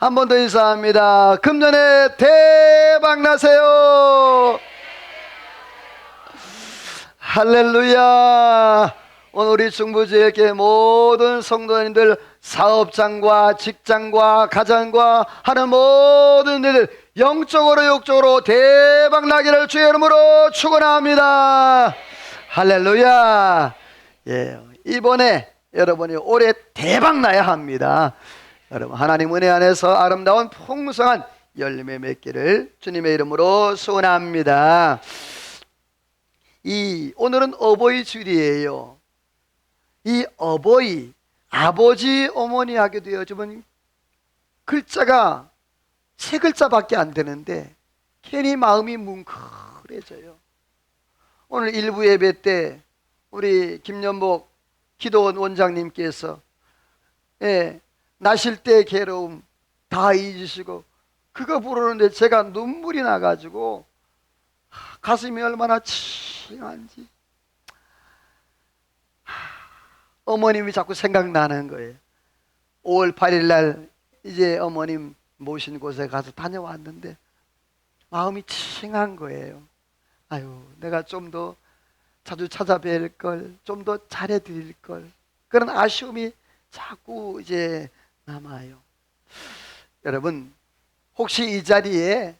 한 번 더 인사합니다. 금년에 대박 나세요. 할렐루야. 오늘 우리 중부지역의 모든 성도님들, 사업장과 직장과 가정과 하는 모든 일 영적으로 육적으로 대박 나기를 주의 이름으로 축원합니다. 할렐루야. 예, 이번에 여러분이 올해 대박 나야 합니다. 여러분, 하나님 은혜 안에서 아름다운 풍성한 열매 맺기를 주님의 이름으로 소원합니다. 오늘은 어버이 주일이에요. 이 어버이, 아버지, 어머니 하게 되어지면 글자가 세 글자밖에 안 되는데 괜히 마음이 뭉클해져요. 오늘 일부 예배 때 우리 김연복 기도원 원장님께서 나실 때 괴로움 다 잊으시고 그거 부르는데 제가 눈물이 나가지고 가슴이 얼마나 칭한지 어머님이 자꾸 생각나는 거예요. 5월 8일 날 이제 어머님 모신 곳에 가서 다녀왔는데 마음이 칭한 거예요. 아유, 내가 좀 더 자주 찾아뵐 걸, 좀 더 잘해드릴 걸, 그런 아쉬움이 자꾸 이제 남아요. 여러분, 혹시 이 자리에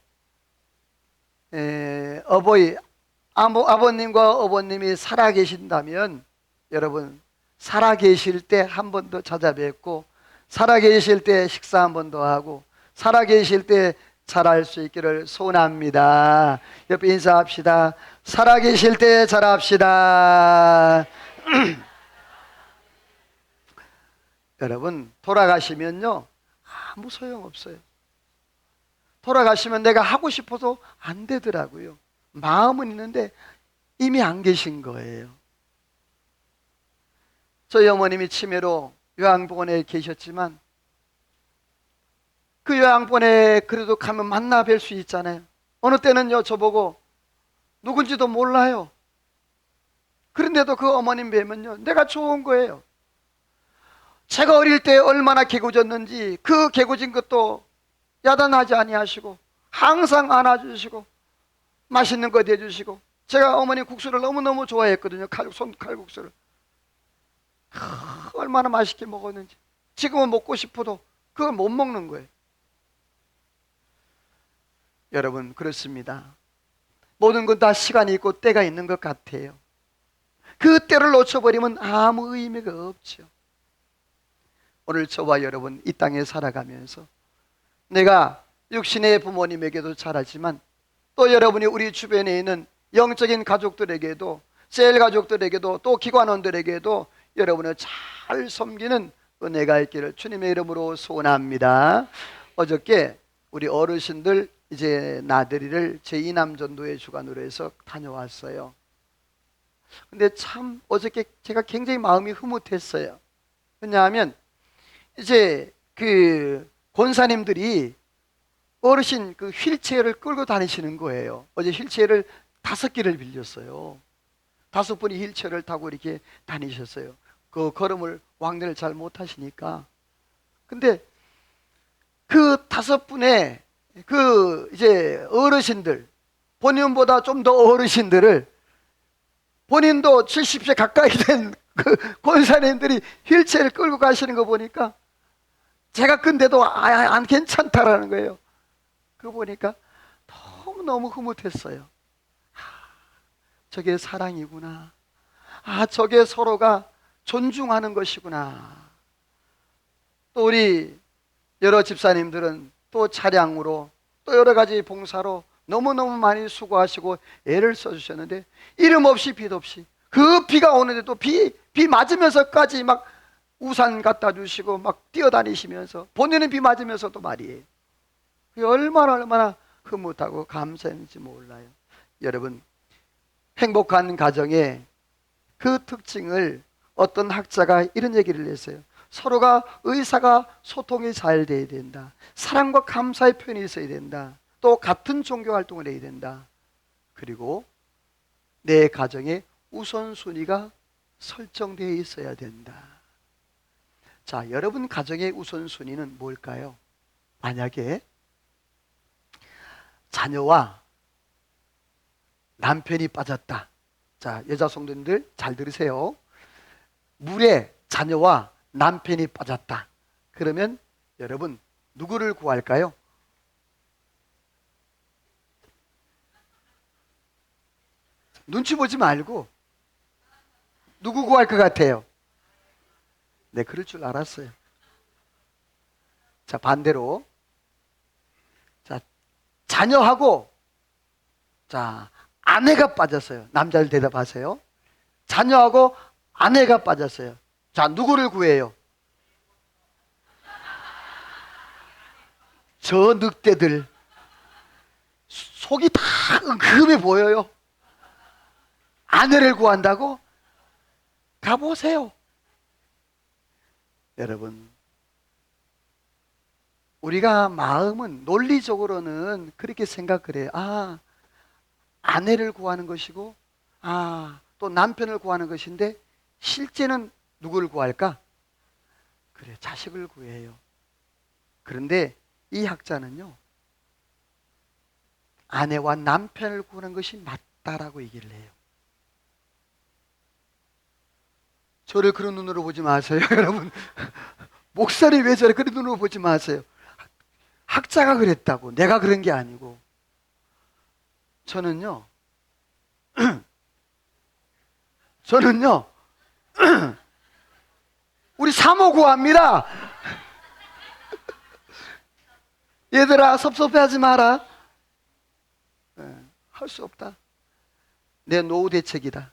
아버님과 어머님이 살아계신다면 여러분, 살아계실 때 한 번 더 찾아뵙고 살아계실 때 식사 한 번 더 하고 살아계실 때 잘할 수 있기를 소원합니다. 옆에 인사합시다. 살아계실 때 잘합시다. 여러분, 돌아가시면요 아무 소용없어요. 돌아가시면 내가 하고 싶어도 안 되더라고요. 마음은 있는데 이미 안 계신 거예요. 저희 어머님이 치매로 요양병원에 계셨지만 그 요양병원에 그래도 가면 만나 뵐 수 있잖아요. 어느 때는요 저보고 누군지도 몰라요. 그런데도 그 어머님 뵈면요 내가 좋은 거예요. 제가 어릴 때 얼마나 개구졌는지 그 개구진 것도 야단하지 아니하시고 항상 안아주시고 맛있는 거 대주시고, 제가 어머니 국수를 너무너무 좋아했거든요. 칼국수를 얼마나 맛있게 먹었는지. 지금은 먹고 싶어도 그걸 못 먹는 거예요. 여러분, 그렇습니다. 모든 건 다 시간이 있고 때가 있는 것 같아요. 그 때를 놓쳐버리면 아무 의미가 없죠. 오늘 저와 여러분 이 땅에 살아가면서 내가 육신의 부모님에게도 잘하지만 또 여러분이 우리 주변에 있는 영적인 가족들에게도, 셀 가족들에게도, 또 기관원들에게도 여러분을 잘 섬기는 은혜가 있기를 주님의 이름으로 소원합니다. 어저께 우리 어르신들 이제 나들이를 제2남전도의 주관으로 해서 다녀왔어요. 근데 참 어저께 제가 굉장히 마음이 흐뭇했어요. 왜냐하면 이제 그 권사님들이 어르신 그 휠체어를 끌고 다니시는 거예요. 어제 휠체어를 5개를 빌렸어요. 5분이 휠체어를 타고 이렇게 다니셨어요. 그 걸음을 왕래를 잘 못하시니까. 근데 그 5분의 그 이제 어르신들, 본인보다 좀 더 어르신들을 본인도 70세 가까이 된 그 권사님들이 휠체어를 끌고 가시는 거 보니까 제가 근데도 안 괜찮다라는 거예요. 그거 보니까 너무너무 흐뭇했어요. 저게 사랑이구나. 저게 서로가 존중하는 것이구나. 또 우리 여러 집사님들은 또 차량으로 또 여러 가지 봉사로 너무너무 많이 수고하시고 애를 써주셨는데 이름 없이 빛 없이 그 비가 오는데도 비 맞으면서까지 막 우산 갖다 주시고 막 뛰어다니시면서 본인은 비 맞으면서도 말이에요. 그게 얼마나 흐뭇하고 감사했는지 몰라요. 여러분, 행복한 가정의 그 특징을 어떤 학자가 이런 얘기를 했어요. 서로가 의사가 소통이 잘 돼야 된다. 사랑과 감사의 표현이 있어야 된다. 또 같은 종교 활동을 해야 된다. 그리고 내 가정에 우선순위가 설정되어 있어야 된다. 자, 여러분 가정의 우선순위는 뭘까요? 만약에 자녀와 남편이 빠졌다. 자, 여자 성도님들 잘 들으세요. 물에 자녀와 남편이 빠졌다. 그러면 여러분 누구를 구할까요? 눈치 보지 말고 누구 구할 것 같아요? 네, 그럴 줄 알았어요. 자, 반대로 자, 자녀하고 자, 아내가 빠졌어요. 남자를 대답하세요. 자녀하고 아내가 빠졌어요. 자, 누구를 구해요? 저 늑대들 속이 다 은금해 보여요. 아내를 구한다고? 가보세요. 여러분, 우리가 마음은 논리적으로는 그렇게 생각을 해요. 아, 아내를 구하는 것이고, 아, 또 남편을 구하는 것인데, 실제는 누구를 구할까? 그래, 자식을 구해요. 그런데 이 학자는요, 아내와 남편을 구하는 것이 맞다라고 얘기를 해요. 저를 그런 눈으로 보지 마세요, 여러분. 목사님 왜 저를 그런 눈으로 보지 마세요. 학자가 그랬다고, 내가 그런 게 아니고. 저는요, 우리 사모 구합니다. 얘들아, 섭섭해하지 마라. 할 수 없다. 내 노후 대책이다.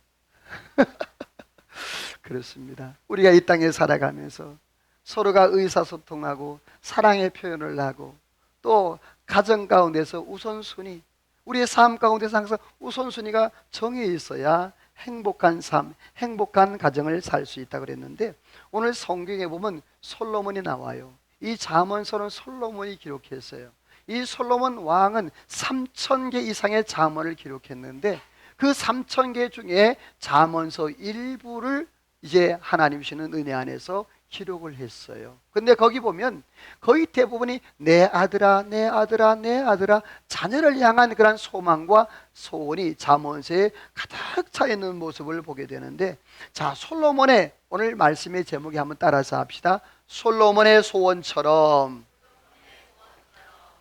그렇습니다. 우리가 이 땅에 살아가면서 서로가 의사소통하고 사랑의 표현을 하고 또 가정 가운데서 우선순위, 우리의 삶 가운데서 항상 우선순위가 정해 있어야 행복한 삶, 행복한 가정을 살 수 있다고 그랬는데, 오늘 성경에 보면 솔로몬이 나와요. 이 잠언서는 솔로몬이 기록했어요. 이 솔로몬 왕은 3,000개 이상의 잠언을 기록했는데, 그 3,000개 중에 잠언서 일부를 이제 하나님 주시는 은혜 안에서 기록을 했어요. 근데 거기 보면 거의 대부분이 내 아들아, 내 아들아, 내 아들아, 자녀를 향한 그런 소망과 소원이 잠언서에 가득 차 있는 모습을 보게 되는데, 자, 솔로몬의 오늘 말씀의 제목이 한번 따라서 합시다. 솔로몬의 소원처럼.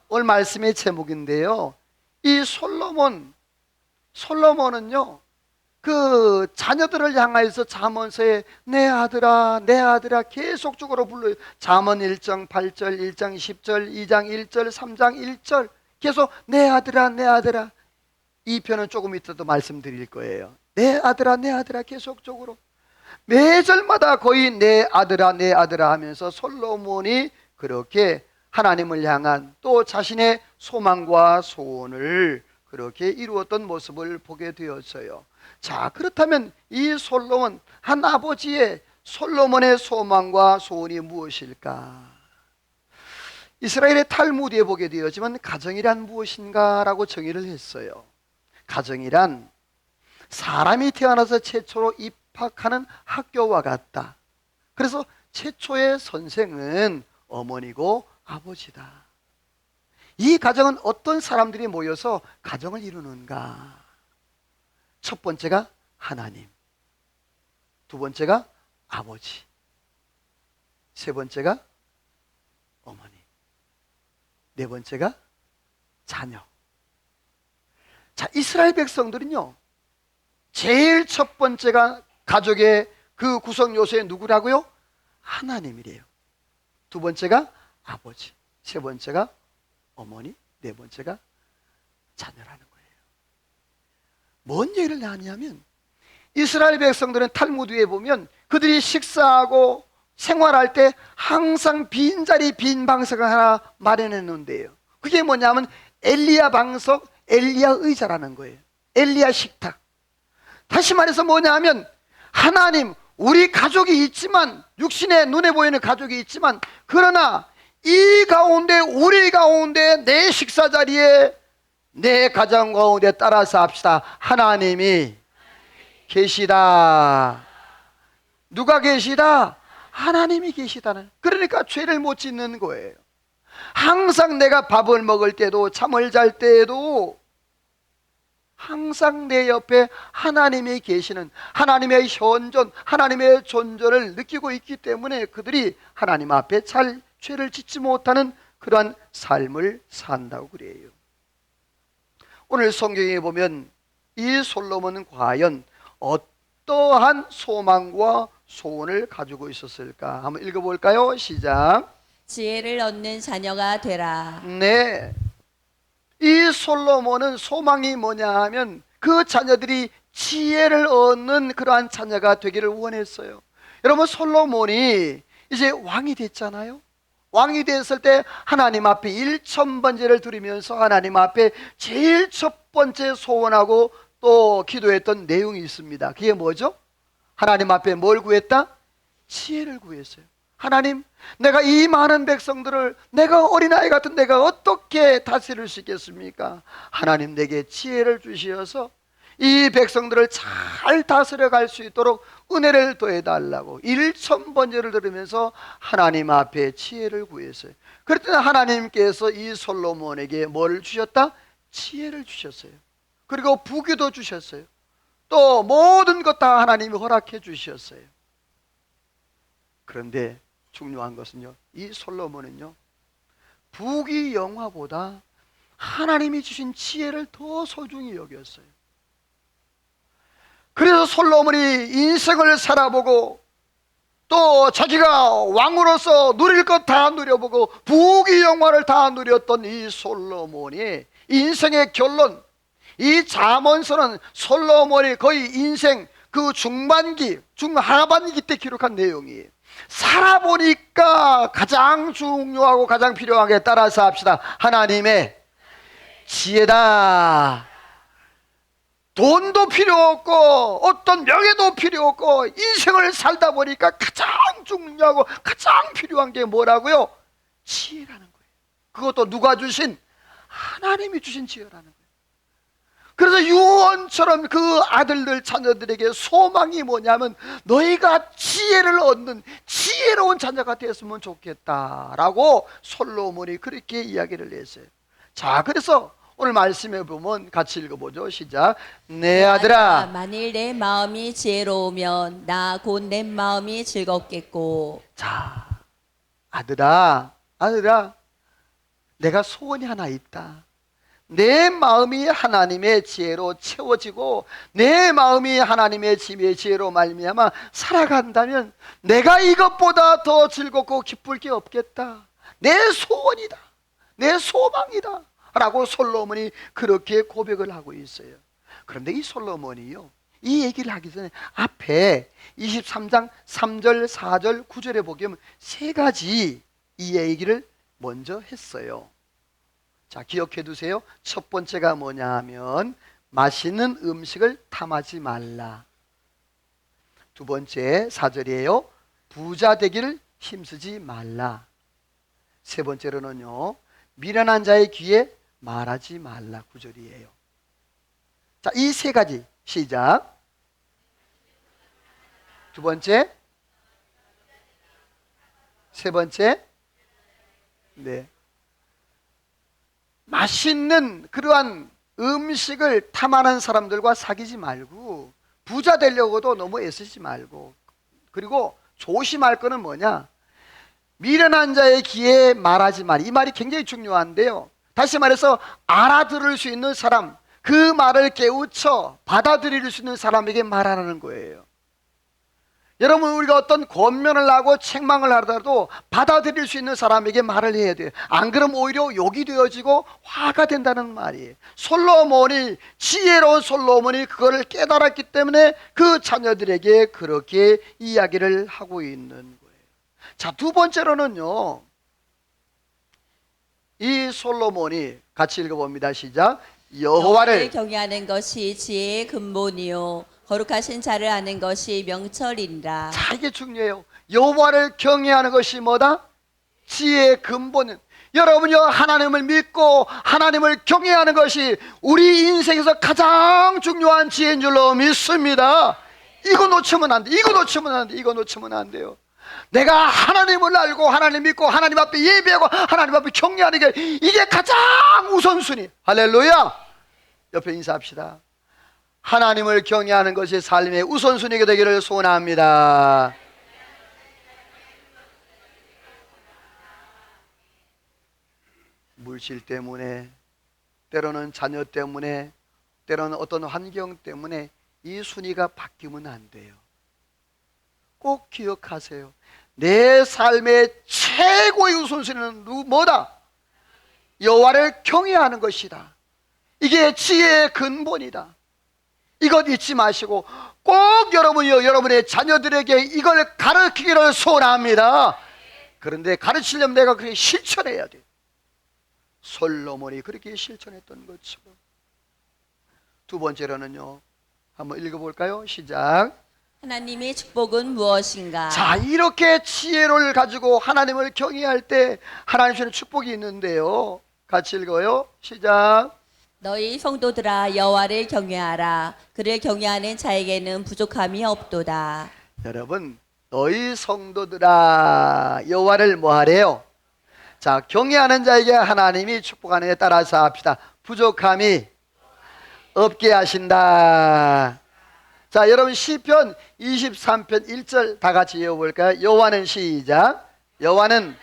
오늘 말씀의 제목인데요, 이 솔로몬은요, 그 자녀들을 향하여서 잠언서에 내 아들아, 내 아들아 계속적으로 불러요. 잠언 1장 8절, 1장 10절, 2장 1절, 3장 1절 계속 내 아들아, 내 아들아. 이 편은 조금 이따도 말씀드릴 거예요. 내 아들아, 내 아들아 계속적으로 매절마다 거의 내 아들아, 내 아들아 하면서 솔로몬이 그렇게 하나님을 향한 또 자신의 소망과 소원을 그렇게 이루었던 모습을 보게 되었어요. 자, 그렇다면 이 솔로몬, 한 아버지의 솔로몬의 소망과 소원이 무엇일까? 이스라엘의 탈무드에 보게 되었지만 가정이란 무엇인가 라고 정의를 했어요. 가정이란 사람이 태어나서 최초로 입학하는 학교와 같다. 그래서 최초의 선생은 어머니고 아버지다. 이 가정은 어떤 사람들이 모여서 가정을 이루는가? 첫 번째가 하나님, 두 번째가 아버지, 세 번째가 어머니, 네 번째가 자녀. 자, 이스라엘 백성들은요, 제일 첫 번째가 가족의 그 구성 요소에 누구라고요? 하나님이래요. 두 번째가 아버지, 세 번째가 어머니, 네 번째가 자녀라는 거예요. 뭔 얘기를 하냐면, 이스라엘 백성들은 탈무드에 보면 그들이 식사하고 생활할 때 항상 빈자리, 빈 방석을 하나 마련해 놓는데요. 그게 뭐냐면 엘리야 방석, 엘리야 의자라는 거예요. 엘리야 식탁. 다시 말해서 뭐냐면, 하나님, 우리 가족이 있지만, 육신의 눈에 보이는 가족이 있지만, 그러나 이 가운데, 우리 가운데, 내 식사 자리에, 내 가정 가운데 따라서 합시다. 하나님이 계시다. 누가 계시다? 하나님이 계시다는. 그러니까 죄를 못 짓는 거예요. 항상 내가 밥을 먹을 때도 잠을 잘 때에도 항상 내 옆에 하나님이 계시는, 하나님의 현존, 하나님의 존재를 느끼고 있기 때문에 그들이 하나님 앞에 잘 죄를 짓지 못하는 그러한 삶을 산다고 그래요. 오늘 성경에 보면 이 솔로몬은 과연 어떠한 소망과 소원을 가지고 있었을까? 한번 읽어볼까요? 시작. 지혜를 얻는 자녀가 되라. 네, 이 솔로몬은 소망이 뭐냐 하면 그 자녀들이 지혜를 얻는 그러한 자녀가 되기를 원했어요. 여러분, 솔로몬이 이제 왕이 됐잖아요. 왕이 됐을 때 하나님 앞에 1000번제를 드리면서 하나님 앞에 제일 첫 번째 소원하고 또 기도했던 내용이 있습니다. 그게 뭐죠? 하나님 앞에 뭘 구했다? 지혜를 구했어요. 하나님, 내가 이 많은 백성들을, 내가 어린아이 같은 내가 어떻게 다스릴 수 있겠습니까? 하나님, 내게 지혜를 주시어서 이 백성들을 잘 다스려 갈 수 있도록 은혜를 더해달라고 1000번제를 드리면서 하나님 앞에 지혜를 구했어요. 그랬더니 하나님께서 이 솔로몬에게 뭘 주셨다? 지혜를 주셨어요. 그리고 부귀도 주셨어요. 또 모든 것 다 하나님이 허락해 주셨어요. 그런데 중요한 것은요, 이 솔로몬은요, 부귀 영화보다 하나님이 주신 지혜를 더 소중히 여겼어요. 그래서 솔로몬이 인생을 살아보고 또 자기가 왕으로서 누릴 것 다 누려보고 부귀 영화를 다 누렸던 이 솔로몬이 인생의 결론, 이 잠언서는 솔로몬이 거의 인생 그 중반기, 중하반기 때 기록한 내용이에요. 살아보니까 가장 중요하고 가장 필요한 게, 따라서 합시다, 하나님의 지혜다. 돈도 필요 없고 어떤 명예도 필요 없고 인생을 살다 보니까 가장 중요하고 가장 필요한 게 뭐라고요? 지혜라는 거예요. 그것도 누가 주신? 하나님이 주신 지혜라는 거예요. 그래서 유언처럼 그 아들들 자녀들에게 소망이 뭐냐면 너희가 지혜를 얻는 지혜로운 자녀가 되었으면 좋겠다라고 솔로몬이 그렇게 이야기를 했어요. 자, 그래서 오늘 말씀해 보면 같이 읽어보죠. 시작. 내 아들아, 만일 내 마음이 지혜로우면 나 곧 내 마음이 즐겁겠고. 자, 아들아, 아들아, 내가 소원이 하나 있다. 내 마음이 하나님의 지혜로 채워지고 내 마음이 하나님의 지혜로 말미암아 살아간다면 내가 이것보다 더 즐겁고 기쁠 게 없겠다. 내 소원이다, 내 소망이다 라고 솔로몬이 그렇게 고백을 하고 있어요. 그런데 이 솔로몬이요, 이 얘기를 하기 전에 앞에 23장 3절, 4절, 9절에 보면 세 가지 이 얘기를 먼저 했어요. 자, 기억해 두세요. 첫 번째가 뭐냐 하면 맛있는 음식을 탐하지 말라. 두 번째 4절이에요. 부자 되기를 힘쓰지 말라. 세 번째로는요, 미련한 자의 귀에 말하지 말라. 9절이에요. 자, 이 세 가지 시작. 두 번째, 세 번째, 네, 맛있는 그러한 음식을 탐하는 사람들과 사귀지 말고 부자 되려고도 너무 애쓰지 말고, 그리고 조심할 거는 뭐냐? 미련한 자의 귀에 말하지 말. 이 말이 굉장히 중요한데요, 다시 말해서 알아들을 수 있는 사람, 그 말을 깨우쳐 받아들일 수 있는 사람에게 말하라는 거예요. 여러분, 우리가 어떤 권면을 하고 책망을 하더라도 받아들일 수 있는 사람에게 말을 해야 돼요. 안 그러면 오히려 욕이 되어지고 화가 된다는 말이에요. 솔로몬이, 지혜로운 솔로몬이 그거를 깨달았기 때문에 그 자녀들에게 그렇게 이야기를 하고 있는 거예요. 자, 두 번째로는요, 이 솔로몬이 같이 읽어봅니다. 시작. 여호와를 경외하는 것이 지혜의 근본이요 거룩하신 자를 아는 것이 명철이니라. 자, 이게 중요해요. 여호와를 경외하는 것이 뭐다? 지혜의 근본은, 여러분요, 하나님을 믿고 하나님을 경외하는 것이 우리 인생에서 가장 중요한 지혜인 줄로 믿습니다. 이거 놓치면 안 돼. 이거 놓치면 안 돼. 이거 놓치면 안 돼요. 내가 하나님을 알고 하나님 믿고 하나님 앞에 예배하고 하나님 앞에 경외하는 게 이게 가장 우선순위. 할렐루야. 옆에 인사합시다. 하나님을 경외하는 것이 삶의 우선순위가 되기를 소원합니다. 물질 때문에, 때로는 자녀 때문에, 때로는 어떤 환경 때문에 이 순위가 바뀌면 안 돼요. 꼭 기억하세요. 내 삶의 최고의 우선순위는 뭐다? 여호와를 경외하는 것이다. 이게 지혜의 근본이다. 이것 잊지 마시고 꼭 여러분이요, 여러분의 자녀들에게 이걸 가르치기를 소원합니다. 그런데 가르치려면 내가 그렇게 실천해야 돼. 솔로몬이 그렇게 실천했던 것처럼. 두 번째로는요, 한번 읽어볼까요? 시작. 하나님의 축복은 무엇인가? 자, 이렇게 지혜를 가지고 하나님을 경외할 때 하나님 주시는 축복이 있는데요. 같이 읽어요. 시작. 너희 성도들아 여호와를 경외하라. 그를 경외하는 자에게는 부족함이 없도다. 여러분, 너희 성도들아 여호와를 뭐 하래요? 자, 경외하는 자에게 하나님이 축복하는 데 따라서 합시다. 부족함이 없게 하신다. 자, 여러분 시편 23편 1절 다 같이 읽어볼까요? 여호와는 시작. 여호와는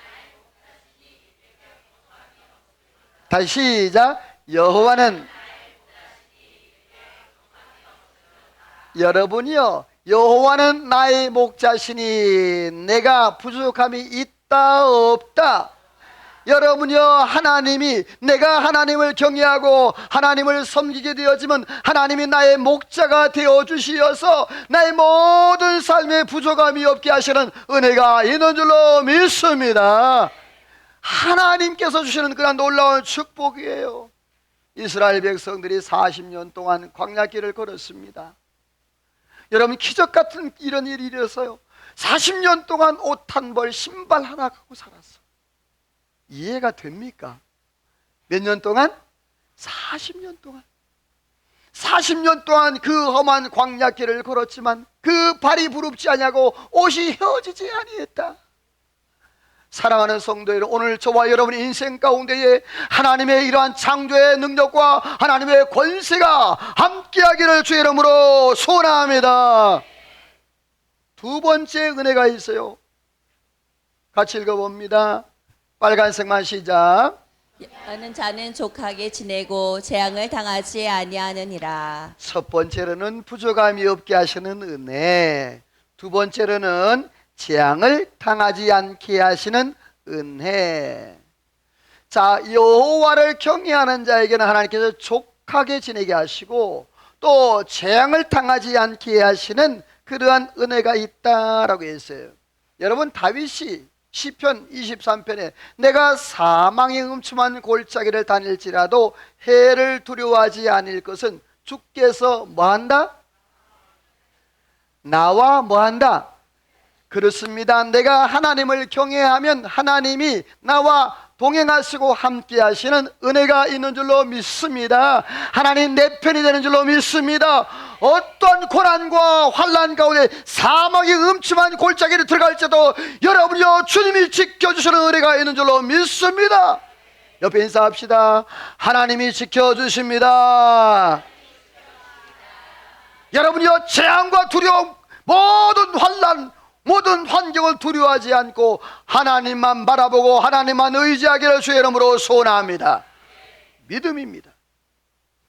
다시 시작. 여호와는 여러분이요, 여호와는 나의 목자시니 내가 부족함이 있다 없다. 여러분이요, 하나님이, 내가 하나님을 경외하고 하나님을 섬기게 되어지면 하나님이 나의 목자가 되어주시어서 나의 모든 삶에 부족함이 없게 하시는 은혜가 있는 줄로 믿습니다. 하나님께서 주시는 그런 놀라운 축복이에요. 이스라엘 백성들이 40년 동안 광야길을 걸었습니다. 여러분, 기적 같은 이런 일이 일어서요. 40년 동안 옷 한 벌, 신발 하나 갖고 살았어. 이해가 됩니까? 몇 년 동안? 40년 동안. 40년 동안 그 험한 광야길을 걸었지만 그 발이 부릅지 아니하고 옷이 휘어지지 아니했다. 사랑하는 성도 여러분, 오늘 저와 여러분의 인생 가운데에 하나님의 이러한 창조의 능력과 하나님의 권세가 함께하기를 주의 이름으로 소원합니다. 두 번째 은혜가 있어요. 같이 읽어봅니다. 빨간색만 시작. 여호와는 자는 족하게 지내고 재앙을 당하지 아니하느니라. 첫 번째로는 부족함이 없게 하시는 은혜, 두 번째로는 재앙을 당하지 않게 하시는 은혜. 자, 여호와를 경외하는 자에게는 하나님께서 족하게 지내게 하시고 또 재앙을 당하지 않게 하시는 그러한 은혜가 있다라고 했어요. 여러분, 다윗이 시편 23편에 내가 사망의 음침한 골짜기를 다닐지라도 해를 두려워하지 않을 것은 주께서 뭐한다? 나와 뭐한다? 그렇습니다. 내가 하나님을 경외하면 하나님이 나와 동행하시고 함께 하시는 은혜가 있는 줄로 믿습니다. 하나님 내 편이 되는 줄로 믿습니다. 어떤 고난과 환난 가운데 사망의 음침한 골짜기를 들어갈지도 여러분이요, 주님이 지켜주시는 은혜가 있는 줄로 믿습니다. 옆에 인사합시다. 하나님이 지켜주십니다. 여러분이요, 재앙과 두려움, 모든 환난, 모든 환경을 두려워하지 않고 하나님만 바라보고 하나님만 의지하기를 주의 이름으로 소원합니다. 믿음입니다.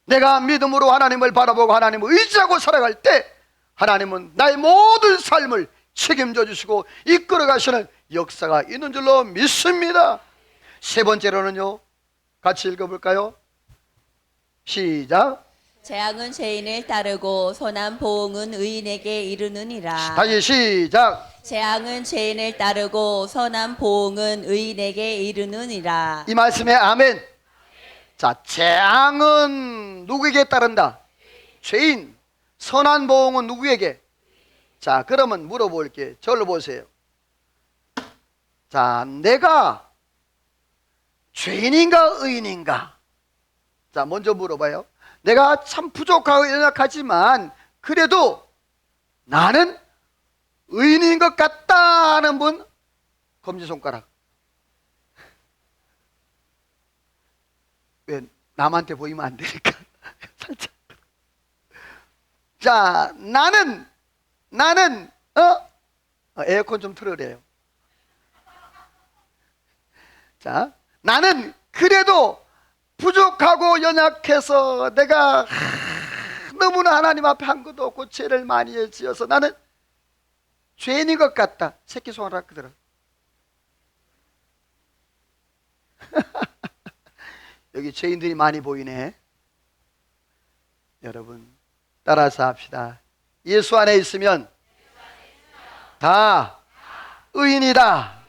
내가 믿음으로 하나님을 바라보고 하나님을 의지하고 살아갈 때 하나님은 나의 모든 삶을 책임져 주시고 이끌어 가시는 역사가 있는 줄로 믿습니다. 세 번째로는요, 같이 읽어볼까요? 시작. 재앙은 죄인을 따르고 선한 보응은 의인에게 이르느니라. 다시 시작. 재앙은 죄인을 따르고 선한 보응은 의인에게 이르느니라. 이 말씀에 아멘. 자, 재앙은 누구에게 따른다? 죄인. 선한 보응은 누구에게? 자, 그러면 물어볼게요. 저를 보세요. 자, 내가 죄인인가 의인인가? 자, 먼저 물어봐요. 내가 참 부족하고 연약하지만 그래도 나는 의인인 것 같다 하는 분 검지손가락. 왜 남한테 보이면 안 되니까 살짝. 자, 나는 에어컨 좀 틀으래요. 자, 나는 그래도 부족하고 연약해서 내가 너무나 하나님 앞에 한 것도 없고 죄를 많이 지어서 나는 죄인인 것 같다. 새끼손가락 그대로. 여기 죄인들이 많이 보이네. 여러분 따라서 합시다. 예수 안에 있으면 다 의인이다.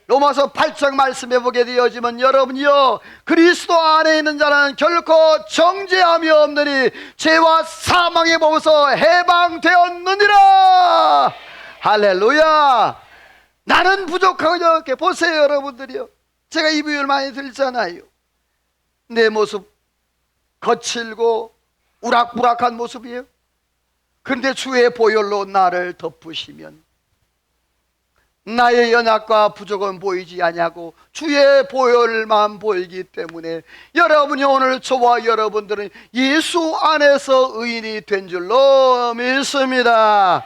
로마서 8장 말씀해 보게 되어지면 여러분이요 그리스도 안에 있는 자는 결코 정죄함이 없느니 죄와 사망의 법에서 해방되었느니라. 할렐루야. 나는 부족하고 이렇게 보세요 여러분들이요. 제가 이 비유를 많이 들잖아요. 내 모습 거칠고 우락부락한 모습이에요. 그런데 주의 보혈로 나를 덮으시면 나의 연약과 부족은 보이지 아니하고 주의 보혈만 보이기 때문에 여러분이 오늘 저와 여러분들은 예수 안에서 의인이 된 줄로 믿습니다.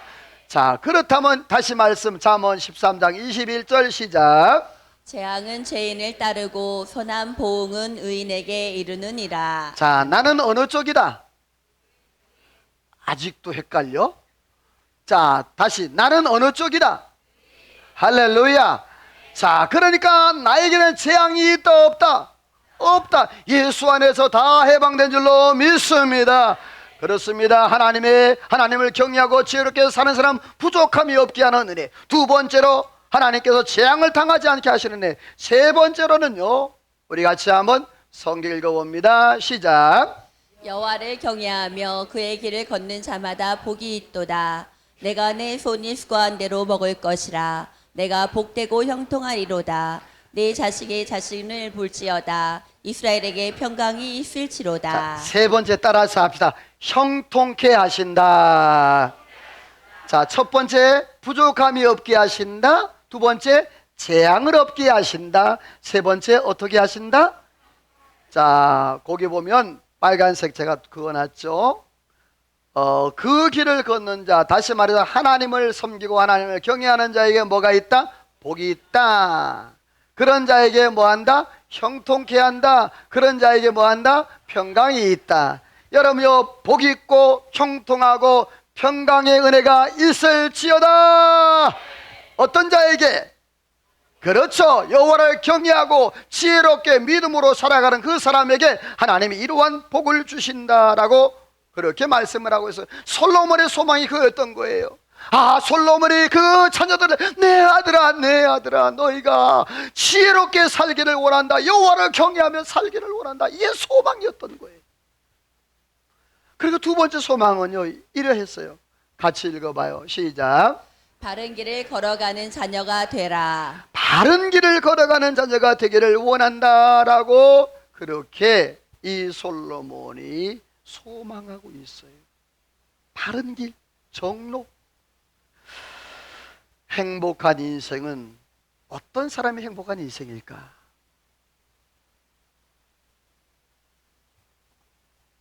자, 그렇다면 다시 말씀 잠언 13장 21절 시작. 재앙은 죄인을 따르고 선한 보응은 의인에게 이르느니라. 자, 나는 어느 쪽이다? 아직도 헷갈려? 자, 다시 나는 어느 쪽이다? 할렐루야. 자, 그러니까 나에게는 재앙이 있다 없다? 없다. 예수 안에서 다 해방된 줄로 믿습니다. 그렇습니다. 하나님을 경외하고 지혜롭게 사는 사람 부족함이 없게 하는 은혜. 두 번째로 하나님께서 재앙을 당하지 않게 하시는 은혜. 세 번째로는요, 우리 같이 한번 성경 읽어봅니다. 시작. 여호와를 경외하며 그의 길을 걷는 자마다 복이 있도다. 내가 내 손이 수고한 대로 먹을 것이라. 내가 복되고 형통하리로다. 내 자식의 자식을 볼지어다. 이스라엘에게 평강이 있을지로다. 자, 세 번째 따라서 합시다. 형통케 하신다. 자, 첫 번째 부족함이 없게 하신다. 두 번째 재앙을 없게 하신다. 세 번째 어떻게 하신다? 자, 거기 보면 빨간색 제가 그어놨죠. 그 길을 걷는 자, 다시 말해서 하나님을 섬기고 하나님을 경외하는 자에게 뭐가 있다? 복이 있다. 그런 자에게 뭐한다? 형통케 한다. 그런 자에게 뭐한다? 평강이 있다. 여러분요, 복 있고 형통하고 평강의 은혜가 있을지어다. 어떤 자에게? 그렇죠. 여호와를 경외하고 지혜롭게 믿음으로 살아가는 그 사람에게 하나님이 이러한 복을 주신다라고 그렇게 말씀을 하고 있어요. 솔로몬의 소망이 그였던 거예요. 아, 솔로몬이 그 자녀들을 내 아들아 너희가 지혜롭게 살기를 원한다. 여호와를 경외하며 살기를 원한다. 이게 소망이었던 거예요. 그리고 두 번째 소망은요, 이러했어요. 같이 읽어봐요. 시작. 바른 길을 걸어가는 자녀가 되라. 바른 길을 걸어가는 자녀가 되기를 원한다라고 그렇게 이 솔로몬이 소망하고 있어요. 바른 길, 정로. 행복한 인생은 어떤 사람이 행복한 인생일까?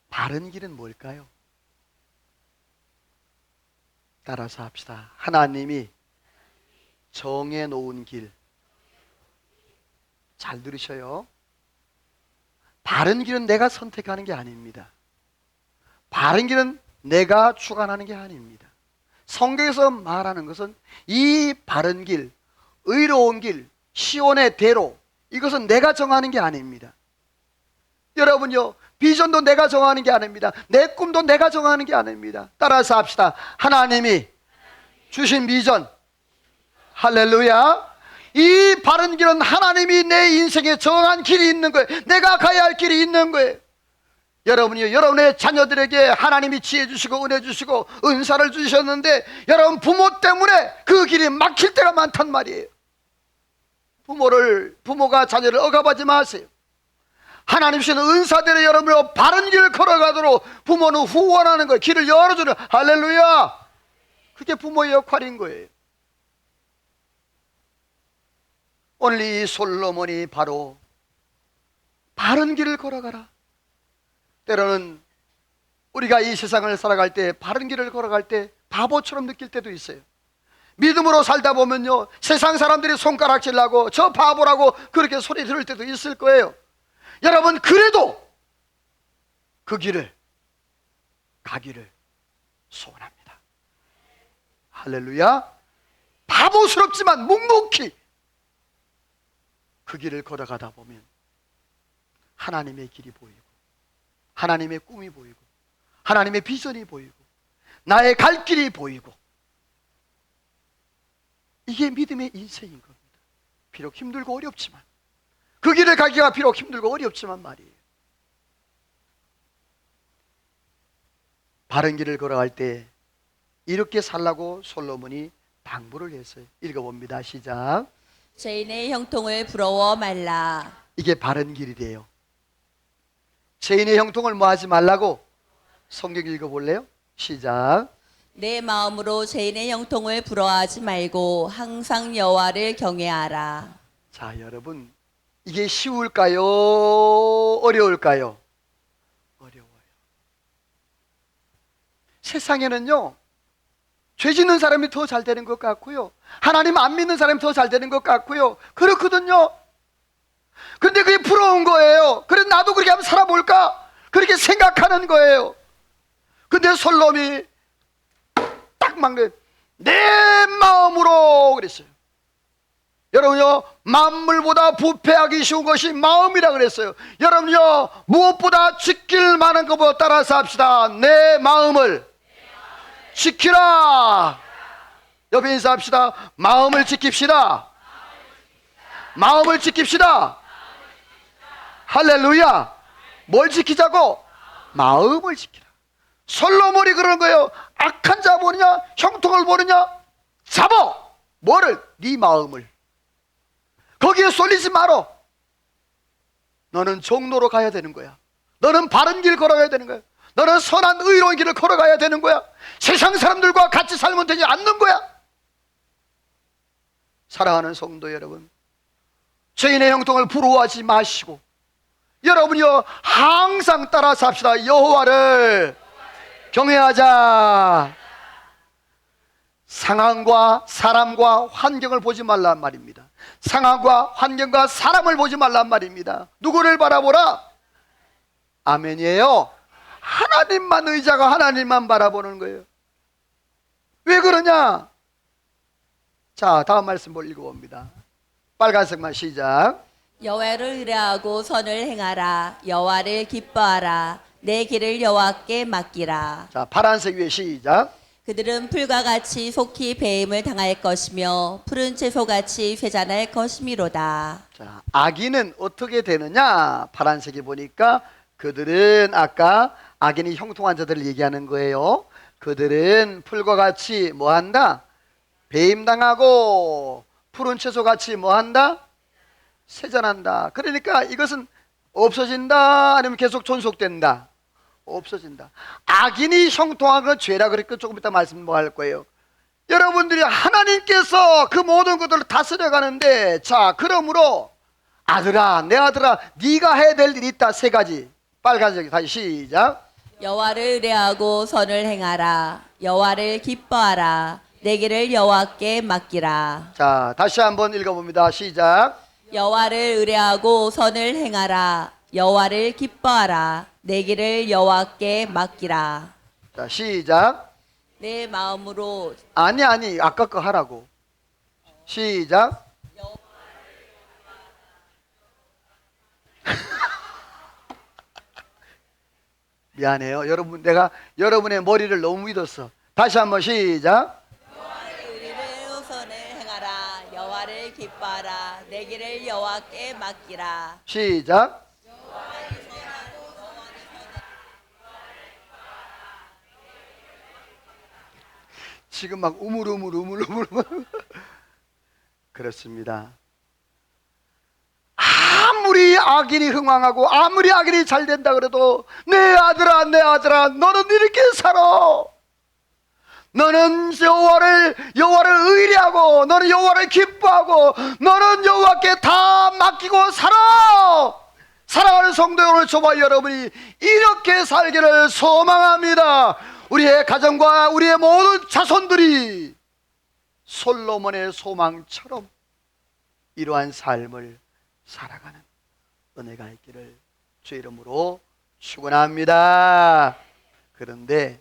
바른 길은 뭘까요? 따라서 합시다. 하나님이 정해놓은 길. 잘 들으셔요. 바른 길은 내가 선택하는 게 아닙니다. 바른 길은 내가 주관하는 게 아닙니다. 성경에서 말하는 것은 이 바른 길, 의로운 길, 시온의 대로, 이것은 내가 정하는 게 아닙니다. 여러분요, 비전도 내가 정하는 게 아닙니다. 내 꿈도 내가 정하는 게 아닙니다. 따라서 합시다. 하나님이 주신 비전, 할렐루야. 이 바른 길은 하나님이 내 인생에 정한 길이 있는 거예요. 내가 가야 할 길이 있는 거예요. 여러분이 여러분의 자녀들에게 하나님이 지혜 주시고 은혜 주시고 은사를 주셨는데 여러분 부모 때문에 그 길이 막힐 때가 많단 말이에요. 부모가 자녀를 억압하지 마세요. 하나님 주시는 은사대로 여러분이 바른 길을 걸어가도록 부모는 후원하는 거예요. 길을 열어주는. 할렐루야. 그게 부모의 역할인 거예요. 오늘 이 솔로몬이 바로 바른 길을 걸어가라. 때로는 우리가 이 세상을 살아갈 때, 바른 길을 걸어갈 때 바보처럼 느낄 때도 있어요. 믿음으로 살다 보면요, 세상 사람들이 손가락질하고 저 바보라고 그렇게 소리 들을 때도 있을 거예요. 여러분, 그래도 그 길을 가기를 소원합니다. 할렐루야. 바보스럽지만 묵묵히 그 길을 걸어가다 보면 하나님의 길이 보이고, 하나님의 꿈이 보이고, 하나님의 비전이 보이고, 나의 갈 길이 보이고, 이게 믿음의 인생인 겁니다. 비록 힘들고 어렵지만, 그 길을 가기가 비록 힘들고 어렵지만 말이에요. 바른 길을 걸어갈 때 이렇게 살라고 솔로몬이 당부를 했어요. 읽어봅니다. 시작. 죄인의 형통을 부러워 말라. 이게 바른 길이래요. 죄인의 형통을 뭐 하지 말라고? 성경 읽어볼래요? 시작. 내 마음으로 죄인의 형통을 부러워하지 말고 항상 여호와를 경외하라. 자, 여러분, 이게 쉬울까요? 어려울까요? 어려워요. 세상에는요, 죄 짓는 사람이 더 잘 되는 것 같고요, 하나님 안 믿는 사람이 더 잘 되는 것 같고요, 그렇거든요. 근데 그게 부러운 거예요. 그래, 나도 그렇게 한번 살아볼까? 그렇게 생각하는 거예요. 근데 솔로몬이 딱 막내, 내 마음으로 그랬어요. 여러분요, 만물보다 부패하기 쉬운 것이 마음이라 그랬어요. 여러분요, 무엇보다 지킬 만한 것보다 따라서 합시다. 내 마음을 지키라. 옆에 인사합시다. 마음을 지킵시다. 마음을 지킵시다. 할렐루야. 뭘 지키자고? 마음을 지키라. 솔로몬이 그런 거예요. 악한 자 보느냐, 형통을 보느냐, 잡어. 뭐를? 네 마음을. 거기에 쏠리지 말어. 너는 정로로 가야 되는 거야. 너는 바른 길 걸어가야 되는 거야. 너는 선한 의로운 길을 걸어가야 되는 거야. 세상 사람들과 같이 살면 되지 않는 거야. 사랑하는 성도 여러분, 죄인의 형통을 부러워하지 마시고, 여러분이요, 항상 따라 삽시다. 여호와를 경외하자. 상황과 사람과 환경을 보지 말란 말입니다. 상황과 환경과 사람을 보지 말란 말입니다. 누구를 바라보라? 아멘이에요. 하나님만 의자가 하나님만 바라보는 거예요. 왜 그러냐? 자, 다음 말씀 읽어봅니다. 빨간색만 시작. 여호와를 의뢰하고 선을 행하라. 여호와를 기뻐하라. 내 길을 여호와께 맡기라. 자, 파란색 위에 시작. 그들은 풀과 같이 속히 배임을 당할 것이며 푸른 채소같이 쇠잔할 것이미로다. 자, 악인은 어떻게 되느냐? 파란색이 보니까 그들은, 아까 악인이 형통한 자들을 얘기하는 거예요. 그들은 풀과 같이 뭐한다? 배임당하고 푸른 채소같이 뭐한다? 세잔한다. 그러니까 이것은 없어진다, 아니면 계속 존속된다? 없어진다. 악인이 형통한 건 죄라 그랬고, 조금 이따 말씀 뭐 할 거예요. 여러분들이 하나님께서 그 모든 것들을 다스려 가는데, 자, 그러므로 아들아, 내 아들아, 네가 해야 될 일이 있다. 세 가지. 빨간색 다시 시작. 여호와를 의뢰하고 선을 행하라. 여호와를 기뻐하라. 내 길을 여호와께 맡기라. 자, 다시 한번 읽어봅니다. 시작. 여호와를 의뢰하고 선을 행하라. 여호와를 기뻐하라. 내 길을 여호와께 맡기라. 자, 시작. 내 마음으로 아니, 아까 거 하라고. 시작. 미안해요. 여러분, 내가 여러분의 머리를 너무 믿었어. 다시 한번 시작. 여호와의 의리를 선을 행하라. 여호와를 기뻐하라. 내 길을 여호와께 맡기라. 시작. 지금 막 우물우물 그렇습니다. 아무리 악인이 흥왕하고 아무리 악인이 잘 된다 그래도 내 아들아, 내 아들아, 너는 이렇게 살아. 너는 여호와를 의뢰하고 너는 여호와를 기뻐하고 너는 여호와께 다 맡기고 살아. 사랑하는 성도 오늘 저와 여러분이 이렇게 살기를 소망합니다. 우리의 가정과 우리의 모든 자손들이 솔로몬의 소망처럼 이러한 삶을 살아가는 은혜가 있기를 주의 이름으로 축원합니다. 그런데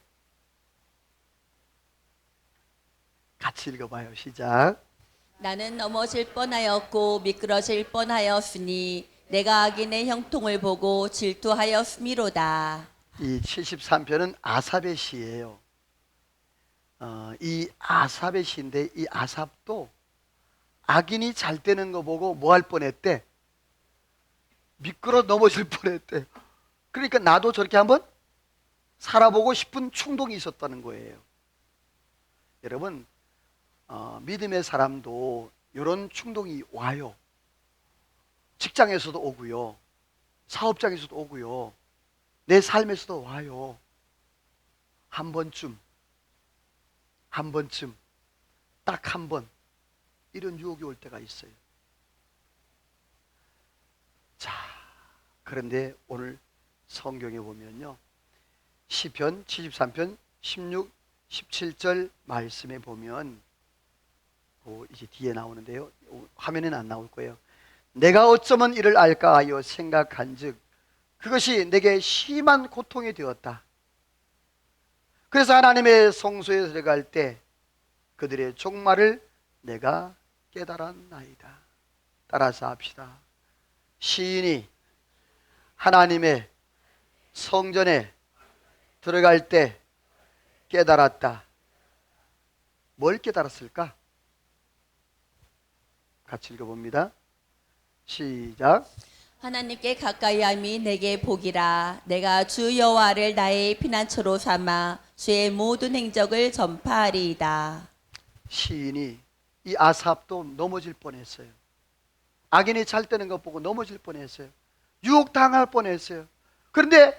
같이 읽어봐요. 시작. 나는 넘어질 뻔하였고 미끄러질 뻔하였으니 내가 악인의 형통을 보고 질투하였음이로다. 이 73편은 아삽의 시예요. 이 아삽의 시인데 이 아삽도 악인이 잘 되는 거 보고 뭐 할 뻔했대? 미끄러 넘어질 뻔했대. 그러니까 나도 저렇게 한번 살아보고 싶은 충동이 있었다는 거예요. 여러분, 믿음의 사람도 이런 충동이 와요. 직장에서도 오고요, 사업장에서도 오고요, 내 삶에서도 와요. 한 번쯤 딱 한 번 이런 유혹이 올 때가 있어요. 자, 그런데 오늘 성경에 보면요, 시편 73편 16, 17절 말씀에 보면 이제 뒤에 나오는데요, 화면에는 안 나올 거예요. 내가 어쩌면 이를 알까 하여 생각한즉 그것이 내게 심한 고통이 되었다. 그래서 하나님의 성소에 들어갈 때 그들의 종말을 내가 깨달았나이다. 따라서 합시다. 시인이 하나님의 성전에 들어갈 때 깨달았다. 뭘 깨달았을까? 같이 읽어봅니다. 시작. 하나님께 가까이함이 내게 복이라. 내가 주 여호와를 나의 피난처로 삼아 주의 모든 행적을 전파하리이다. 시인이 이 아삽도 넘어질 뻔했어요. 악인이 잘 되는 것 보고 넘어질 뻔했어요. 유혹당할 뻔했어요. 그런데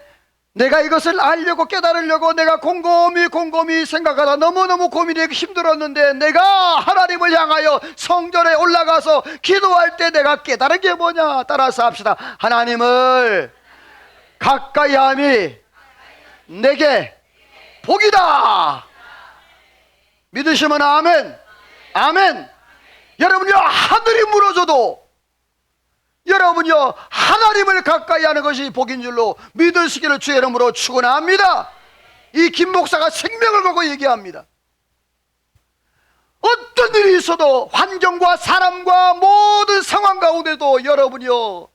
내가 이것을 알려고 깨달으려고 내가 곰곰이 생각하다 너무너무 고민이 힘들었는데 내가 하나님을 향하여 성전에 올라가서 기도할 때 내가 깨달은 게 뭐냐? 따라서 합시다. 하나님을 가까이함이 내게 복이다. 믿으시면 아멘. 아멘. 여러분요, 하늘이 무너져도 여러분요, 하나님을 가까이 하는 것이 복인 줄로 믿으시기를 주의 이름으로 축원합니다. 이 김 목사가 생명을 걸고 얘기합니다. 어떤 일이 있어도 환경과 사람과 모든 상황 가운데도 여러분이요,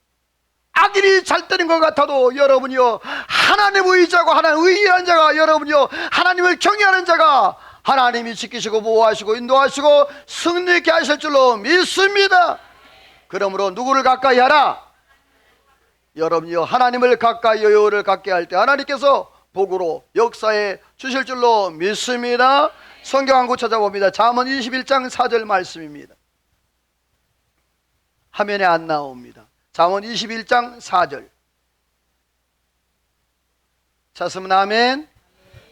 악인이 잘 되는 것 같아도 여러분이요, 하나님 의지하고 하나님 의의한 자가 여러분이요, 하나님을 경외하는 자가 하나님이 지키시고 보호하시고 인도하시고 승리있게 하실 줄로 믿습니다. 그러므로 누구를 가까이 하라? 여러분이요, 하나님을 가까이 여호와를 가까이 할 때 하나님께서 복으로 역사해 주실 줄로 믿습니다. 성경 한 구 찾아봅니다. 잠언 21장 4절 말씀입니다. 화면에 안 나옵니다. 잠언 21장 4절. 찾으면 아멘.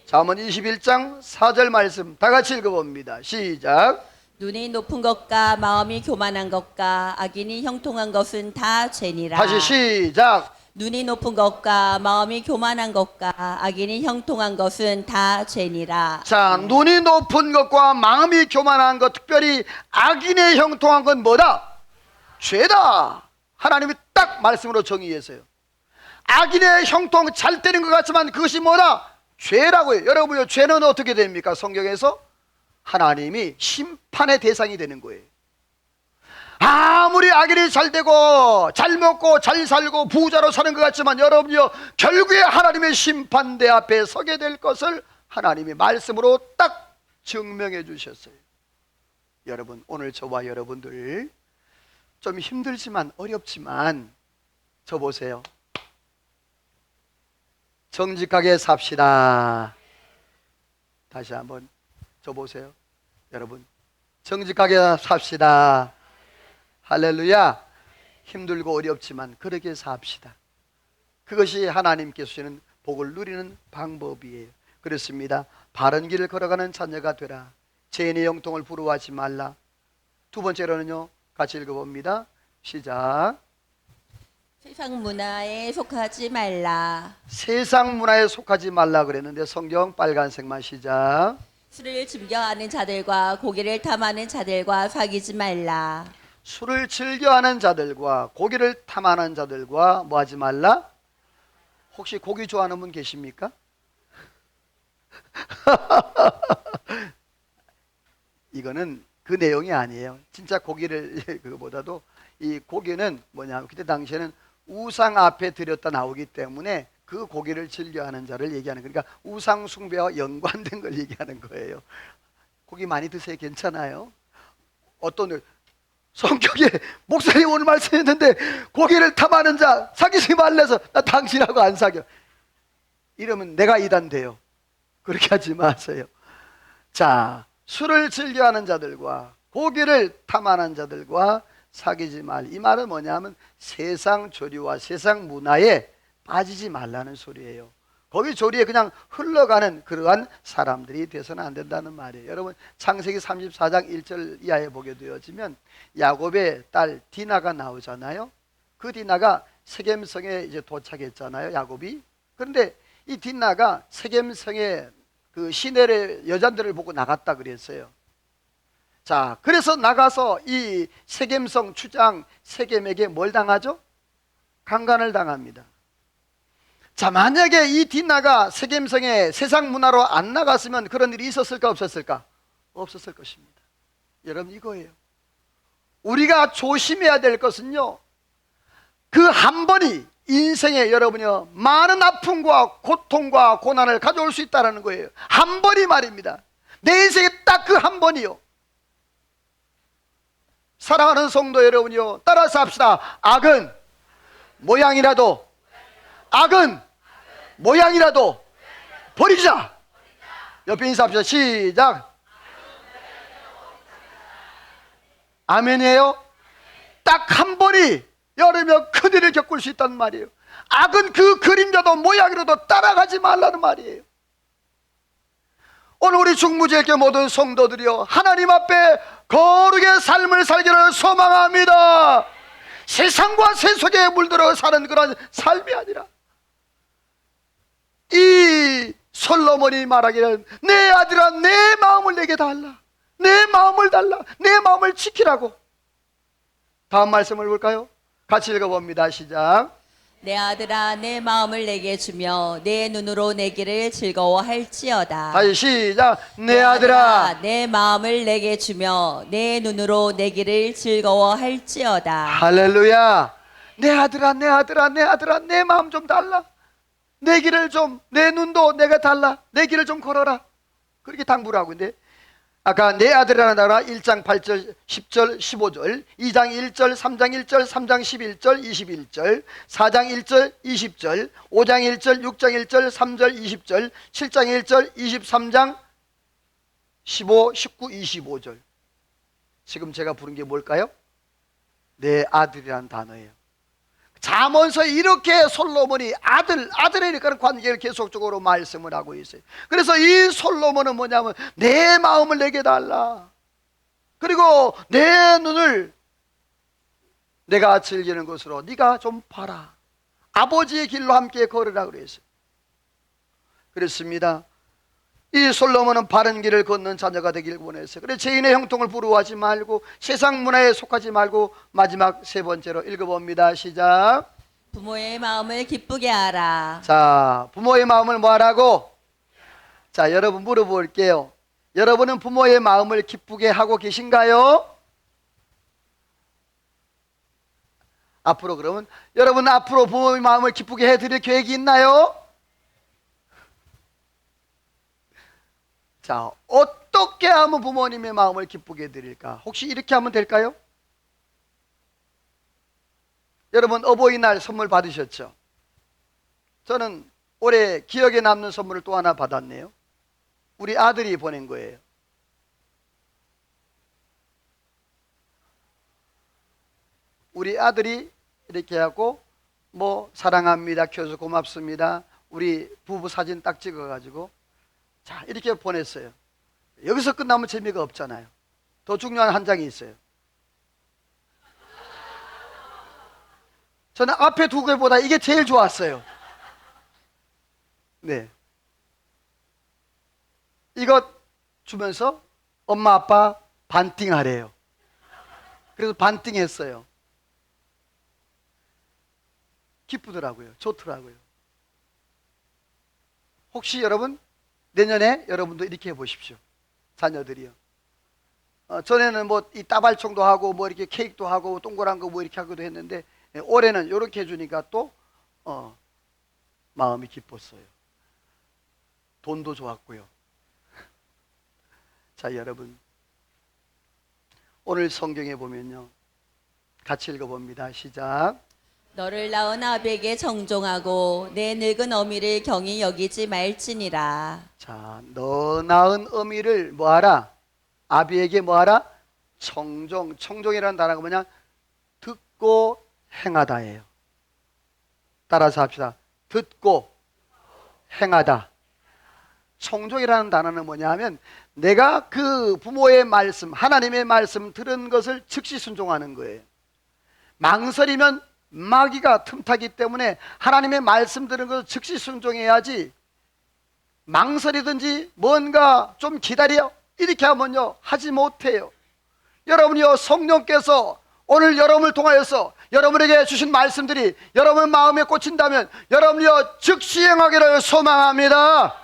잠언 21장 4절 말씀 다 같이 읽어봅니다. 시작. 눈이 높은 것과 마음이 교만한 것과 악인이 형통한 것은 다 죄니라. 다시 시작. 눈이 높은 것과 마음이 교만한 것과 악인이 형통한 것은 다 죄니라. 자, 눈이 높은 것과 마음이 교만한 것, 특별히 악인의 형통한 건 뭐다? 죄다. 하나님이 딱 말씀으로 정의했어요. 악인의 형통 잘 되는 것 같지만 그것이 뭐다? 죄라고요. 여러분요, 죄는 어떻게 됩니까? 성경에서 하나님이 심판의 대상이 되는 거예요. 아무리 악인이 잘 되고 잘 먹고 잘 살고 부자로 사는 것 같지만 여러분요, 결국에 하나님의 심판대 앞에 서게 될 것을 하나님이 말씀으로 딱 증명해 주셨어요. 여러분, 오늘 저와 여러분들 좀 힘들지만 어렵지만 저 보세요. 정직하게 삽시다. 다시 한번 저 보세요. 여러분, 정직하게 삽시다. 할렐루야. 힘들고 어렵지만 그렇게 삽시다. 그것이 하나님께서 주시는 복을 누리는 방법이에요. 그렇습니다. 바른 길을 걸어가는 자녀가 되라. 죄인의 형통을 부러워하지 말라. 두 번째로는요, 같이 읽어봅니다. 시작. 세상 문화에 속하지 말라. 세상 문화에 속하지 말라 그랬는데 성경 빨간색만 시작. 술을 즐겨하는 자들과 고기를 탐하는 자들과 사귀지 말라. 술을 즐겨하는 자들과 고기를 탐하는 자들과 뭐 하지 말라? 혹시 고기 좋아하는 분 계십니까? 이거는 그 내용이 아니에요. 진짜 고기를 그거보다도 이 고기는 뭐냐면 그때 당시에는 우상 앞에 들였다 나오기 때문에 그 고기를 즐겨하는 자를 얘기하는, 그러니까 우상 숭배와 연관된 걸 얘기하는 거예요. 고기 많이 드세요. 괜찮아요. 어떤 성격에 목사님 오늘 말씀했는데 고기를 탐하는 자 사귀지 말래서 나 당신하고 안 사겨. 이러면 내가 이단돼요. 그렇게 하지 마세요. 자, 술을 즐겨하는 자들과 고기를 탐하는 자들과 사귀지 말. 이 말은 뭐냐면 세상 조류와 세상 문화에 빠지지 말라는 소리예요. 거기 조리에 그냥 흘러가는 그러한 사람들이 돼서는 안 된다는 말이에요. 여러분 창세기 34장 1절 이하에 보게 되어지면 야곱의 딸 디나가 나오잖아요. 그 디나가 세겜성에 이제 도착했잖아요, 야곱이. 그런데 이 디나가 세겜성에 그 시내의 여자들을 보고 나갔다 그랬어요. 자, 그래서 나가서 이 세겜성 추장 세겜에게 뭘 당하죠? 강간을 당합니다. 자, 만약에 이 디나가 세겜성에 세상 문화로 안 나갔으면 그런 일이 있었을까 없었을까? 없었을 것입니다. 여러분 이거예요. 우리가 조심해야 될 것은요, 그 한 번이 인생에 여러분이요 많은 아픔과 고통과 고난을 가져올 수 있다는 거예요. 한 번이 말입니다. 내 인생에 딱 그 한 번이요. 사랑하는 성도 여러분이요, 따라서 합시다. 악은 모양이라도 버리자. 옆에 인사합시다. 시작. 아멘이에요. 딱 한 번이 여름에 큰일을 겪을 수 있단 말이에요. 악은 그 그림자도 모양이라도 따라가지 말라는 말이에요. 오늘 우리 중무제교 모든 성도들이요, 하나님 앞에 거룩의 삶을 살기를 소망합니다. 세상과 세속에 물들어 사는 그런 삶이 아니라 이 솔로몬이 말하기를 내 아들아 내 마음을 내게 달라, 내 마음을 달라, 내 마음을 지키라고. 다음 말씀을 볼까요? 같이 읽어봅니다. 시작. 내 아들아 내 마음을 내게 주며 내 눈으로 내 길을 즐거워할지어다. 다시 시작. 내 아들아 내 마음을 내게 주며 내 눈으로 내 길을 즐거워할지어다. 할렐루야. 내 아들아 내 마음 좀 달라, 내 길을 좀, 내 눈도 내가 달라, 내 길을 좀 걸어라. 그렇게 당부를 하고 있는데, 아까 내 아들이라는 단어가 1장 8절 10절 15절, 2장 1절 3장 1절 3장 11절 21절, 4장 1절 20절, 5장 1절 6장 1절 3절 20절, 7장 1절 23장 15, 19, 25절. 지금 제가 부른 게 뭘까요? 내 아들이라는 단어예요. 잠언서 이렇게 솔로몬이 아들에 관한 관계를 계속적으로 말씀을 하고 있어요. 그래서 이 솔로몬은 뭐냐면 내 마음을 내게 달라, 그리고 내 눈을 내가 즐기는 것으로 네가 좀 봐라, 아버지의 길로 함께 걸으라 그랬어요. 그렇습니다. 이 솔로몬은 바른 길을 걷는 자녀가 되길 원했어요. 그래서 죄인의 형통을 부러워하지 말고 세상 문화에 속하지 말고, 마지막 세 번째로 읽어봅니다. 시작. 부모의 마음을 기쁘게 하라. 자, 부모의 마음을 뭐 하라고? 자, 여러분 물어볼게요. 여러분은 부모의 마음을 기쁘게 하고 계신가요? 앞으로 그러면 여러분 앞으로 부모의 마음을 기쁘게 해드릴 계획이 있나요? 자, 어떻게 하면 부모님의 마음을 기쁘게 해드릴까? 혹시 이렇게 하면 될까요? 여러분 어버이날 선물 받으셨죠? 저는 올해 기억에 남는 선물을 또 하나 받았네요. 우리 아들이 보낸 거예요. 우리 아들이 이렇게 하고 뭐 사랑합니다, 켜서 고맙습니다, 우리 부부 사진 딱 찍어가지고 자, 이렇게 보냈어요. 여기서 끝나면 재미가 없잖아요. 더 중요한 한 장이 있어요. 저는 앞에 두 개보다 이게 제일 좋았어요. 네. 이것 주면서 엄마 아빠 반띵하래요. 그래서 반띵했어요. 기쁘더라고요. 좋더라고요. 혹시 여러분 내년에 여러분도 이렇게 해보십시오. 자녀들이요. 전에는 뭐 이 따발총도 하고 뭐 이렇게 케이크도 하고 동그란 거 뭐 이렇게 하기도 했는데 올해는 이렇게 해주니까 또 마음이 기뻤어요. 돈도 좋았고요. 자, 여러분 오늘 성경에 보면요, 같이 읽어봅니다. 시작. 너를 낳은 아비에게 정종하고 내 늙은 어미를 경히 여기지 말지니라. 자, 너 낳은 어미를 뭐하라? 아비에게 뭐하라? 청종이라는 단어가 뭐냐? 듣고 행하다예요. 따라서 합시다. 듣고 행하다. 청종이라는 단어는 뭐냐 하면 내가 그 부모의 말씀, 하나님의 말씀 들은 것을 즉시 순종하는 거예요. 망설이면 마귀가 틈타기 때문에 하나님의 말씀 들은 것을 즉시 순종해야지, 망설이든지 뭔가 좀 기다려 이렇게 하면요 하지 못해요. 여러분이요, 성령께서 오늘 여러분을 통하여서 여러분에게 주신 말씀들이 여러분 마음에 꽂힌다면 여러분이요 즉시 행하기를 소망합니다.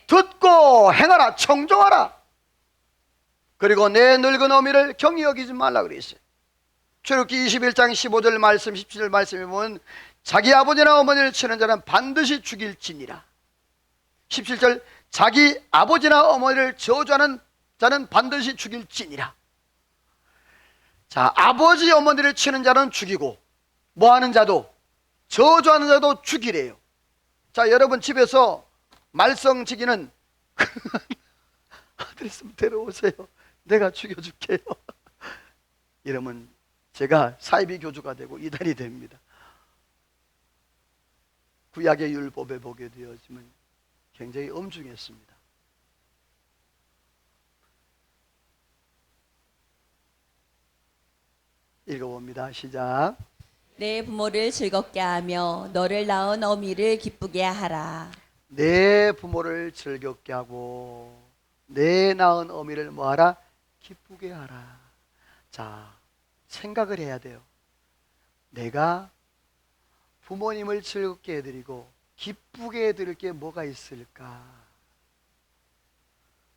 듣고 행하라, 청종하라. 그리고 내 늙은 어미를 경히 여기지 말라 그랬어요. 출애굽기 21장 15절 말씀 17절 말씀에 보면 자기 아버지나 어머니를 치는 자는 반드시 죽일지니라. 17절 자기 아버지나 어머니를 저주하는 자는 반드시 죽일지니라. 자, 아버지 어머니를 치는 자는 죽이고 뭐하는 자도, 저주하는 자도 죽이래요. 자, 여러분 집에서 말썽지기는 아들 있으면 데려오세요. 내가 죽여줄게요. 이러면 제가 사이비 교주가 되고 이단이 됩니다. 구약의 율법에 보게 되어지면 굉장히 엄중했습니다. 읽어봅니다. 시작. 내 부모를 즐겁게 하며 너를 낳은 어미를 기쁘게 하라. 내 부모를 즐겁게 하고 내 낳은 어미를 뭐하라? 기쁘게 하라. 자, 생각을 해야 돼요. 내가 부모님을 즐겁게 해드리고 기쁘게 해드릴 게 뭐가 있을까?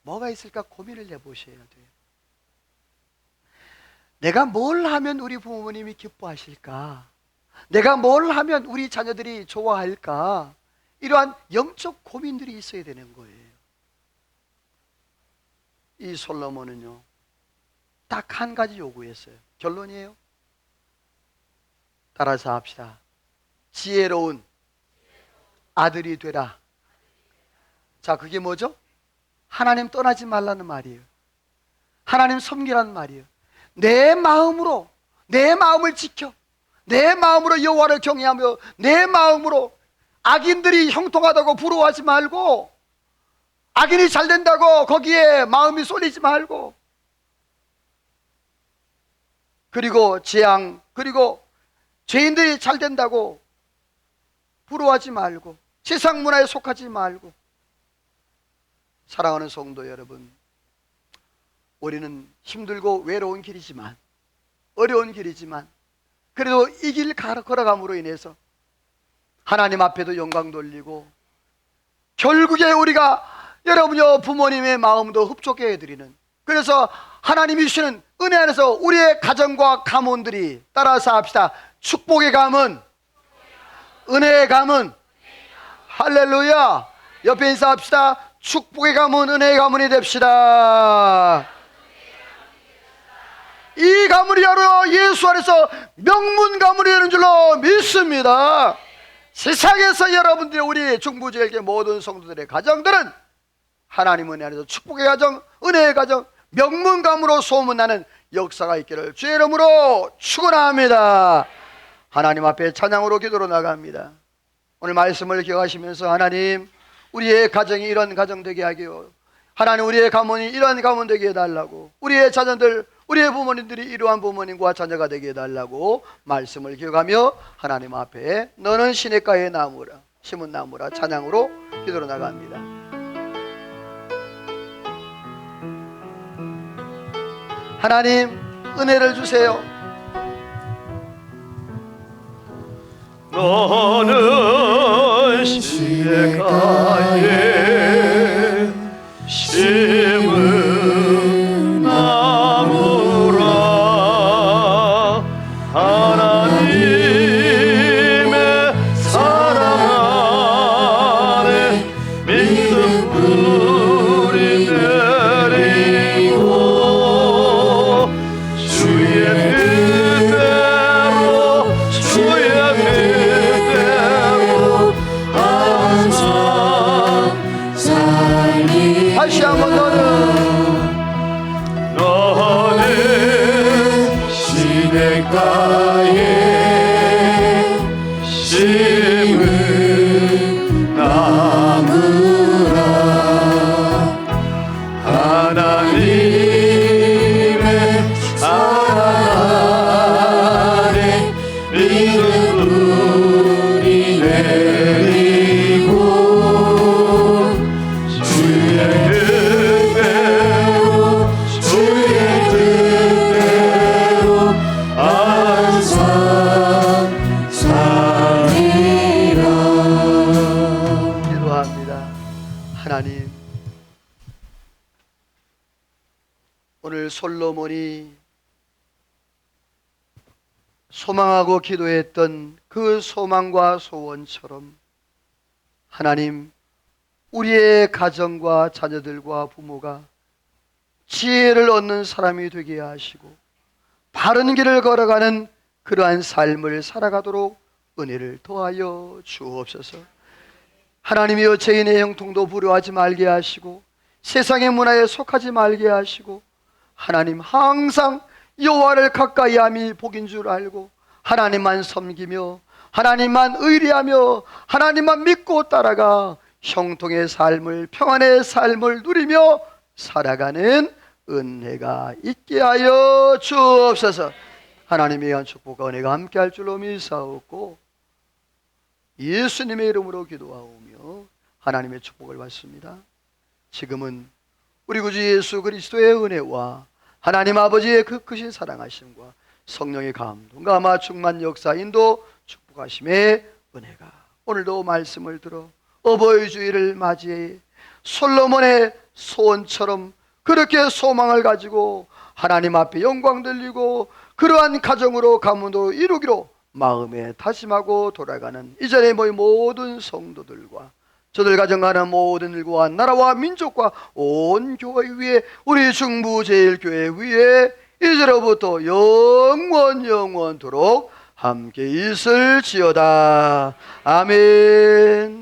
뭐가 있을까 고민을 해보셔야 돼요. 내가 뭘 하면 우리 부모님이 기뻐하실까? 내가 뭘 하면 우리 자녀들이 좋아할까? 이러한 영적 고민들이 있어야 되는 거예요. 이 솔로몬은요 딱 한 가지 요구했어요. 결론이에요. 따라서 합시다. 지혜로운 아들이 되라. 자, 그게 뭐죠? 하나님 떠나지 말라는 말이에요. 하나님 섬기라는 말이에요. 내 마음으로, 내 마음을 지켜, 내 마음으로 여호와를 경외하며 내 마음으로 악인들이 형통하다고 부러워하지 말고, 악인이 잘 된다고 거기에 마음이 쏠리지 말고, 그리고 재앙, 그리고 죄인들이 잘 된다고 부러워하지 말고, 세상 문화에 속하지 말고. 사랑하는 성도 여러분, 우리는 힘들고 외로운 길이지만, 어려운 길이지만 그래도 이 길 걸어감으로 인해서 하나님 앞에도 영광 돌리고, 결국에 우리가 여러분요 부모님의 마음도 흡족해 해드리는, 그래서 하나님이 주시는 은혜 안에서 우리의 가정과 가문들이, 따라서 합시다. 축복의 가문, 은혜의 가문. 할렐루야. 옆에 인사합시다. 축복의 가문, 은혜의 가문이 됩시다. 이 가문이 바로 예수 안에서 명문 가문이 되는 줄로 믿습니다. 세상에서 여러분들이, 우리 중부지역의 모든 성도들의 가정들은 하나님 은혜 안에서 축복의 가정, 은혜의 가정, 명문 가문으로 소문나는 역사가 있기를 주의 이름으로 축원합니다. 하나님 앞에 찬양으로 기도로 나갑니다. 오늘 말씀을 기억하시면서 하나님, 우리의 가정이 이런 가정 되게 하기요. 하나님, 우리의 가문이 이런 가문 되게 해달라고, 우리의 자녀들, 우리의 부모님들이 이러한 부모님과 자녀가 되게 해달라고 말씀을 기억하며 하나님 앞에 너는 시냇가의 나무라, 심은 나무라 찬양으로 기도로 나갑니다. 하나님, 은혜를 주세요. 너는 시냇가에 심은 나무라. 하나님의 사랑 안에 믿음 뿌리 내리고 주의 뜻대로 항상 살리. 다시 한번 너는 시냇가에 심은 나무라. 하나님의 사랑 안에 믿음 뿌리 내리고 주의 뜻대로 항상 살리라. 기도합니다. 하나님, 오늘 솔로몬이 소망하고 기도했던 그 소망과 소원처럼 하나님, 우리의 가정과 자녀들과 부모가 지혜를 얻는 사람이 되게 하시고 바른 길을 걸어가는 그러한 삶을 살아가도록 은혜를 더하여 주옵소서. 하나님이여, 죄인의 형통도 부려하지 말게 하시고 세상의 문화에 속하지 말게 하시고 하나님, 항상 여호와를 가까이함이 복인 줄 알고 하나님만 섬기며 하나님만 의리하며 하나님만 믿고 따라가 형통의 삶을, 평안의 삶을 누리며 살아가는 은혜가 있게 하여 주옵소서. 하나님의 한 축복과 은혜가 함께할 줄로 믿사옵고 예수님의 이름으로 기도하오며 하나님의 축복을 받습니다. 지금은 우리 구주 예수 그리스도의 은혜와 하나님 아버지의 그 크신 사랑하심과 성령의 감동과 아마 충만 역사 인도 축복하심의 은혜가 오늘도 말씀을 들어 어버이 주일을 맞이해 솔로몬의 소원처럼 그렇게 소망을 가지고 하나님 앞에 영광 돌리고 그러한 가정으로 가문으로 이루기로 마음에 다짐하고 돌아가는 이 자리에 모인 모든 성도들과 저들 가정하는 모든 일과 나라와 민족과 온 교회 위에 우리 중부제일교회 위에 이제로부터 영원토록 함께 있을지어다. 아멘.